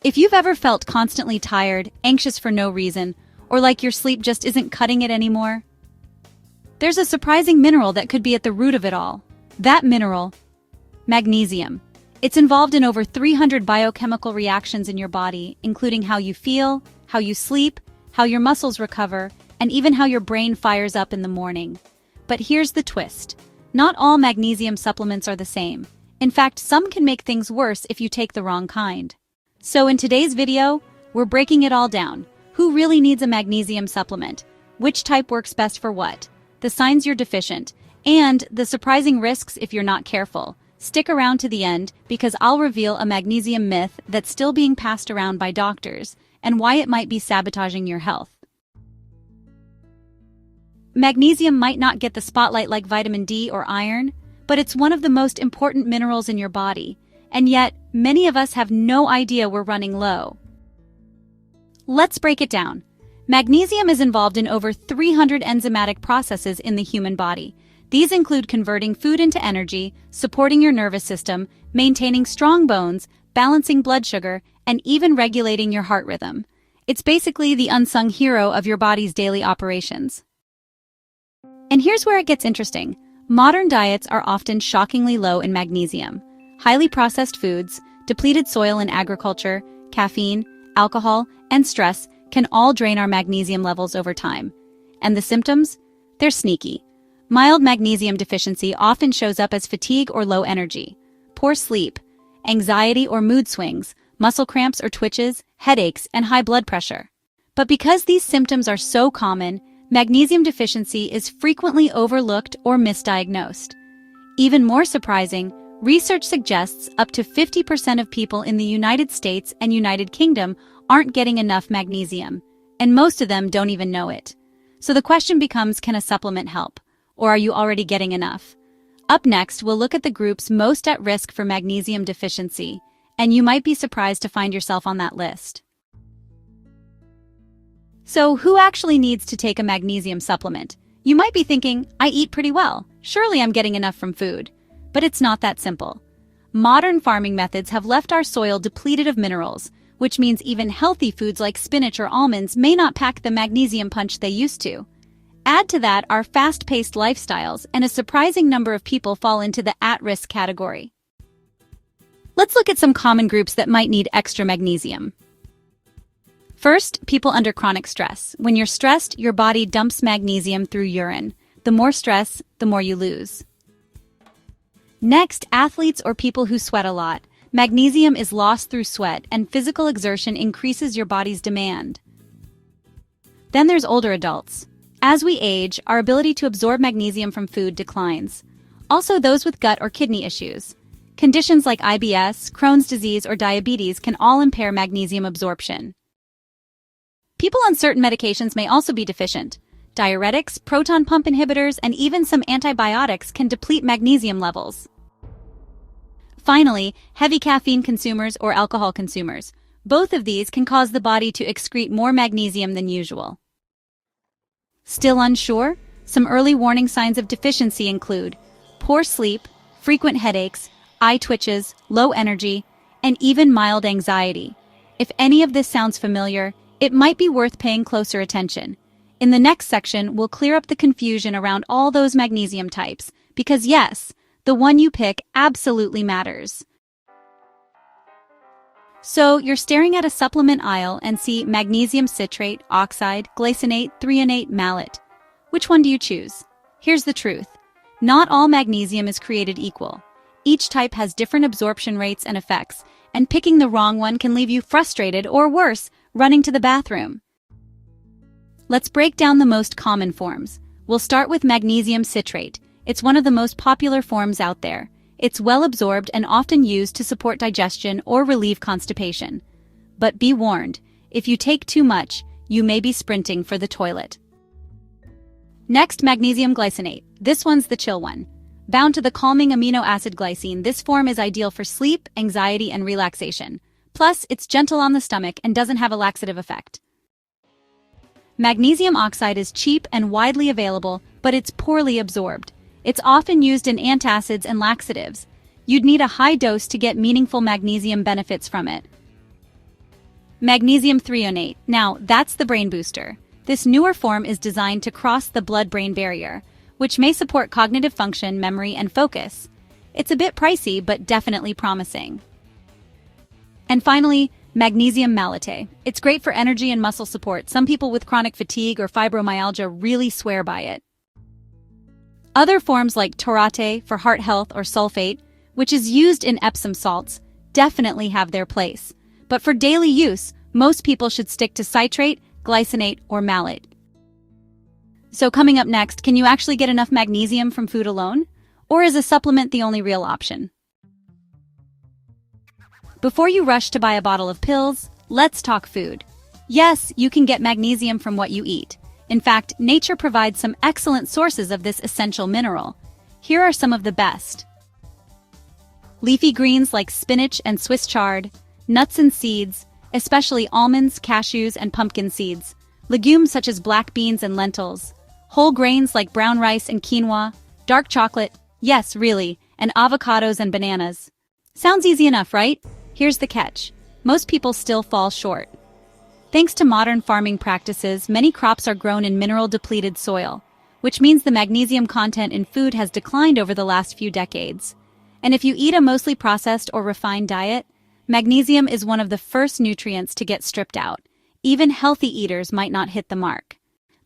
If you've ever felt constantly tired, anxious for no reason, or like your sleep just isn't cutting it anymore, there's a surprising mineral that could be at the root of it all. That mineral, magnesium. It's involved in over 300 biochemical reactions in your body, including how you feel, how you sleep, how your muscles recover, and even how your brain fires up in the morning. But here's the twist. Not all magnesium supplements are the same. In fact, some can make things worse if you take the wrong kind. So in today's video, we're breaking it all down. Who really needs a magnesium supplement? Which type works best for what? The signs you're deficient, and the surprising risks if you're not careful. Stick around to the end because I'll reveal a magnesium myth that's still being passed around by doctors and why it might be sabotaging your health. Magnesium might not get the spotlight like vitamin D or iron, but it's one of the most important minerals in your body, and yet many of us have no idea we're running low. Let's break it down. Magnesium is involved in over 300 enzymatic processes in the human body. These include converting food into energy, supporting your nervous system, maintaining strong bones, balancing blood sugar, and even regulating your heart rhythm. It's basically the unsung hero of your body's daily operations. And here's where it gets interesting. Modern diets are often shockingly low in magnesium. Highly processed foods, depleted soil and agriculture, caffeine, alcohol, and stress can all drain our magnesium levels over time. And the symptoms? They're sneaky. Mild magnesium deficiency often shows up as fatigue or low energy, poor sleep, anxiety or mood swings, muscle cramps or twitches, headaches, and high blood pressure. But because these symptoms are so common, magnesium deficiency is frequently overlooked or misdiagnosed. Even more surprising, research suggests up to 50% of people in the United States and United Kingdom aren't getting enough magnesium, and most of them don't even know it. So the question becomes, can a supplement help? Or are you already getting enough? Up next, we'll look at the groups most at risk for magnesium deficiency, and you might be surprised to find yourself on that list. So, who actually needs to take a magnesium supplement? You might be thinking, I eat pretty well. Surely I'm getting enough from food. But it's not that simple. Modern farming methods have left our soil depleted of minerals, which means even healthy foods like spinach or almonds may not pack the magnesium punch they used to. Add to that our fast-paced lifestyles, and a surprising number of people fall into the at-risk category. Let's look at some common groups that might need extra magnesium. First, people under chronic stress. When you're stressed, your body dumps magnesium through urine. The more stress, the more you lose. Next, athletes or people who sweat a lot. Magnesium is lost through sweat, and physical exertion increases your body's demand. Then there's older adults. As we age, our ability to absorb magnesium from food declines. Also, those with gut or kidney issues. Conditions like IBS, Crohn's disease, or diabetes can all impair magnesium absorption. People on certain medications may also be deficient. Diuretics, proton pump inhibitors, and even some antibiotics can deplete magnesium levels. Finally, heavy caffeine consumers or alcohol consumers. Both of these can cause the body to excrete more magnesium than usual. Still unsure? Some early warning signs of deficiency include poor sleep, frequent headaches, eye twitches, low energy, and even mild anxiety. If any of this sounds familiar, it might be worth paying closer attention. In the next section, we'll clear up the confusion around all those magnesium types, because yes, the one you pick absolutely matters. So, you're staring at a supplement aisle and see magnesium citrate, oxide, glycinate, threonate, malate. Which one do you choose? Here's the truth. Not all magnesium is created equal. Each type has different absorption rates and effects, and picking the wrong one can leave you frustrated or worse, running to the bathroom. Let's break down the most common forms. We'll start with magnesium citrate. It's one of the most popular forms out there. It's well absorbed and often used to support digestion or relieve constipation. But be warned, if you take too much, you may be sprinting for the toilet. Next, magnesium glycinate. This one's the chill one. Bound to the calming amino acid glycine, this form is ideal for sleep, anxiety, and relaxation. Plus, it's gentle on the stomach and doesn't have a laxative effect. Magnesium oxide is cheap and widely available, but it's poorly absorbed. It's often used in antacids and laxatives. You'd need a high dose to get meaningful magnesium benefits from it. Magnesium threonate. Now, that's the brain booster. This newer form is designed to cross the blood-brain barrier, which may support cognitive function, memory, and focus. It's a bit pricey, but definitely promising. And finally, magnesium malate. It's great for energy and muscle support. Some people with chronic fatigue or fibromyalgia really swear by it. Other forms like taurate for heart health or sulfate, which is used in Epsom salts, definitely have their place. But for daily use, most people should stick to citrate, glycinate, or malate. So coming up next, can you actually get enough magnesium from food alone? Or is a supplement the only real option? Before you rush to buy a bottle of pills, let's talk food. Yes, you can get magnesium from what you eat. In fact, nature provides some excellent sources of this essential mineral. Here are some of the best. Leafy greens like spinach and Swiss chard, nuts and seeds, especially almonds, cashews, and pumpkin seeds, legumes such as black beans and lentils, whole grains like brown rice and quinoa, dark chocolate, yes, really, and avocados and bananas. Sounds easy enough, right? Here's the catch. Most people still fall short. Thanks to modern farming practices, many crops are grown in mineral-depleted soil, which means the magnesium content in food has declined over the last few decades. And if you eat a mostly processed or refined diet, magnesium is one of the first nutrients to get stripped out. Even healthy eaters might not hit the mark.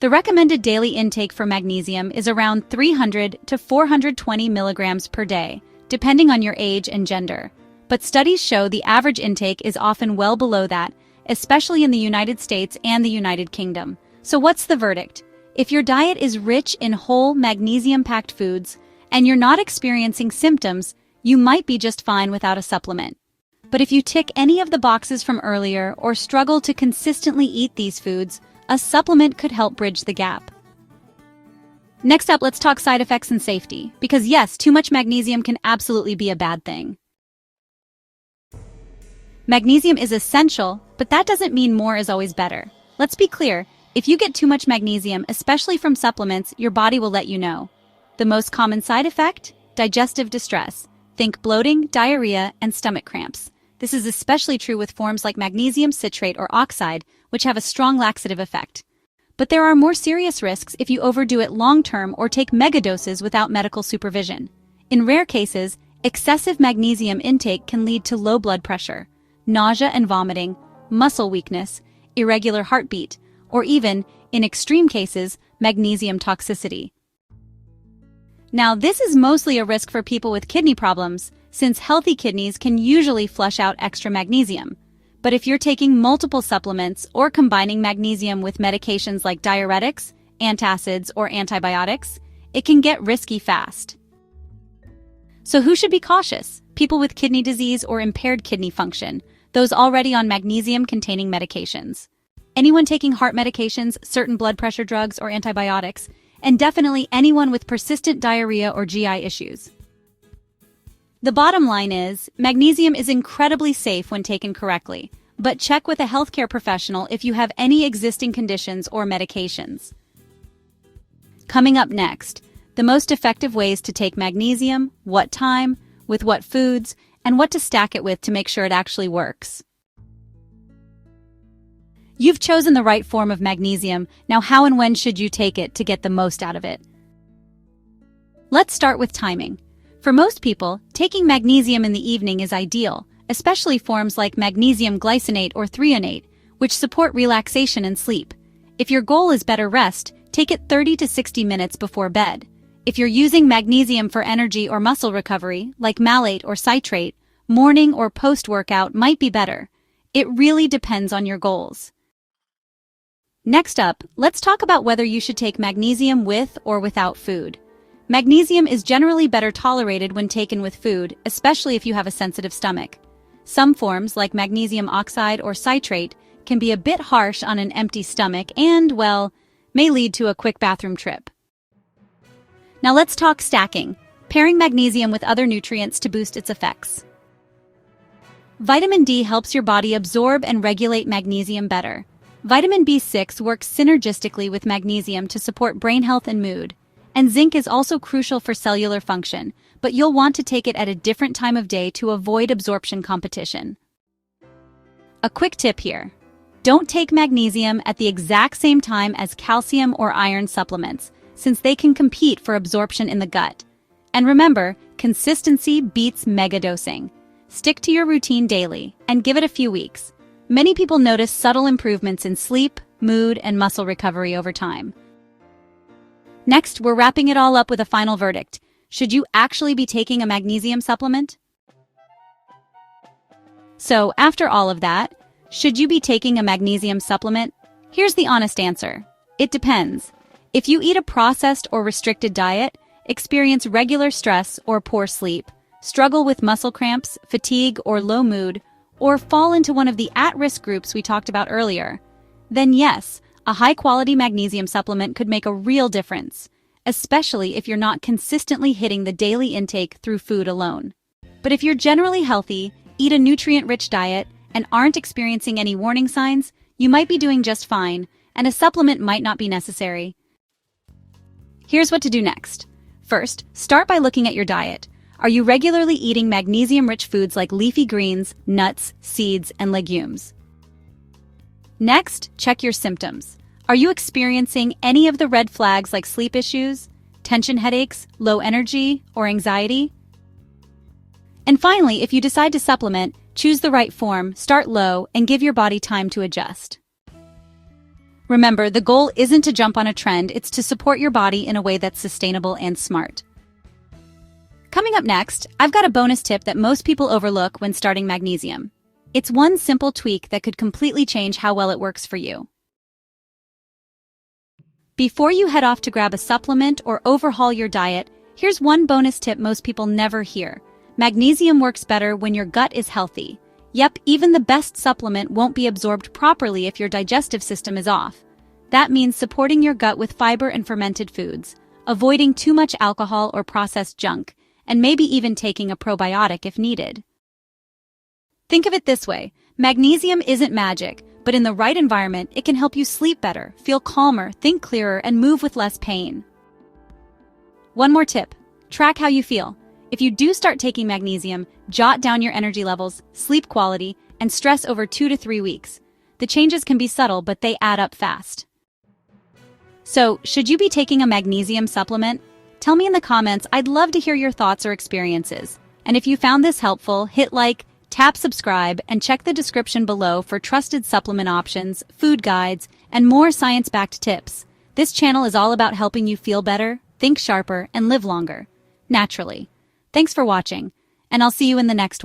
The recommended daily intake for magnesium is around 300 to 420 milligrams per day, depending on your age and gender. But studies show the average intake is often well below that, especially in the United States and the United Kingdom. So what's the verdict? If your diet is rich in whole, magnesium-packed foods, and you're not experiencing symptoms, you might be just fine without a supplement. But if you tick any of the boxes from earlier or struggle to consistently eat these foods, a supplement could help bridge the gap. Next up, let's talk side effects and safety, because yes, too much magnesium can absolutely be a bad thing. Magnesium is essential, but that doesn't mean more is always better. Let's be clear, if you get too much magnesium, especially from supplements, your body will let you know. The most common side effect? Digestive distress. Think bloating, diarrhea, and stomach cramps. This is especially true with forms like magnesium citrate or oxide, which have a strong laxative effect. But there are more serious risks if you overdo it long-term or take megadoses without medical supervision. In rare cases, excessive magnesium intake can lead to low blood pressure, nausea and vomiting, muscle weakness, irregular heartbeat, or even, in extreme cases, magnesium toxicity. Now, this is mostly a risk for people with kidney problems, since healthy kidneys can usually flush out extra magnesium. But if you're taking multiple supplements or combining magnesium with medications like diuretics, antacids, or antibiotics, it can get risky fast. So who should be cautious? People with kidney disease or impaired kidney function, those already on magnesium-containing medications. Anyone taking heart medications, certain blood pressure drugs, or antibiotics, and definitely anyone with persistent diarrhea or GI issues. The bottom line is, magnesium is incredibly safe when taken correctly, but check with a healthcare professional if you have any existing conditions or medications. Coming up next, the most effective ways to take magnesium, what time, with what foods, and what to stack it with to make sure it actually works. You've chosen the right form of magnesium. Now how and when should you take it to get the most out of it? Let's start with timing. For most people, taking magnesium in the evening is ideal, especially forms like magnesium glycinate or threonate, which support relaxation and sleep. If your goal is better rest, take it 30 to 60 minutes before bed. If you're using magnesium for energy or muscle recovery, like malate or citrate, morning or post-workout might be better. It really depends on your goals. Next up, let's talk about whether you should take magnesium with or without food. Magnesium is generally better tolerated when taken with food, especially if you have a sensitive stomach. Some forms, like magnesium oxide or citrate, can be a bit harsh on an empty stomach and, well, may lead to a quick bathroom trip. Now let's talk stacking, pairing magnesium with other nutrients to boost its effects. Vitamin D helps your body absorb and regulate magnesium better. Vitamin B6 works synergistically with magnesium to support brain health and mood. And zinc is also crucial for cellular function, but you'll want to take it at a different time of day to avoid absorption competition. A quick tip here. Don't take magnesium at the exact same time as calcium or iron supplements, since they can compete for absorption in the gut. And remember, consistency beats megadosing. Stick to your routine daily and give it a few weeks. Many people notice subtle improvements in sleep, mood, and muscle recovery over time. Next, we're wrapping it all up with a final verdict. Should you actually be taking a magnesium supplement? So, after all of that, should you be taking a magnesium supplement? Here's the honest answer. It depends. If you eat a processed or restricted diet, experience regular stress or poor sleep, struggle with muscle cramps, fatigue, or low mood, or fall into one of the at-risk groups we talked about earlier, then yes, a high-quality magnesium supplement could make a real difference, especially if you're not consistently hitting the daily intake through food alone. But if you're generally healthy, eat a nutrient-rich diet, and aren't experiencing any warning signs, you might be doing just fine, and a supplement might not be necessary. Here's what to do next. First, start by looking at your diet. Are you regularly eating magnesium-rich foods like leafy greens, nuts, seeds, and legumes? Next, check your symptoms. Are you experiencing any of the red flags like sleep issues, tension headaches, low energy, or anxiety? And finally, if you decide to supplement, choose the right form, start low, and give your body time to adjust. Remember, the goal isn't to jump on a trend, it's to support your body in a way that's sustainable and smart. Coming up next, I've got a bonus tip that most people overlook when starting magnesium. It's one simple tweak that could completely change how well it works for you. Before you head off to grab a supplement or overhaul your diet, here's one bonus tip most people never hear. Magnesium works better when your gut is healthy. Yep, even the best supplement won't be absorbed properly if your digestive system is off. That means supporting your gut with fiber and fermented foods, avoiding too much alcohol or processed junk, and maybe even taking a probiotic if needed. Think of it this way, magnesium isn't magic, but in the right environment, it can help you sleep better, feel calmer, think clearer, and move with less pain. One more tip, track how you feel. If you do start taking magnesium, jot down your energy levels, sleep quality, and stress over 2 to 3 weeks. The changes can be subtle, but they add up fast. So, should you be taking a magnesium supplement? Tell me in the comments, I'd love to hear your thoughts or experiences. And if you found this helpful, hit like, tap subscribe, and check the description below for trusted supplement options, food guides, and more science-backed tips. This channel is all about helping you feel better, think sharper, and live longer. Naturally. Thanks for watching, and I'll see you in the next one.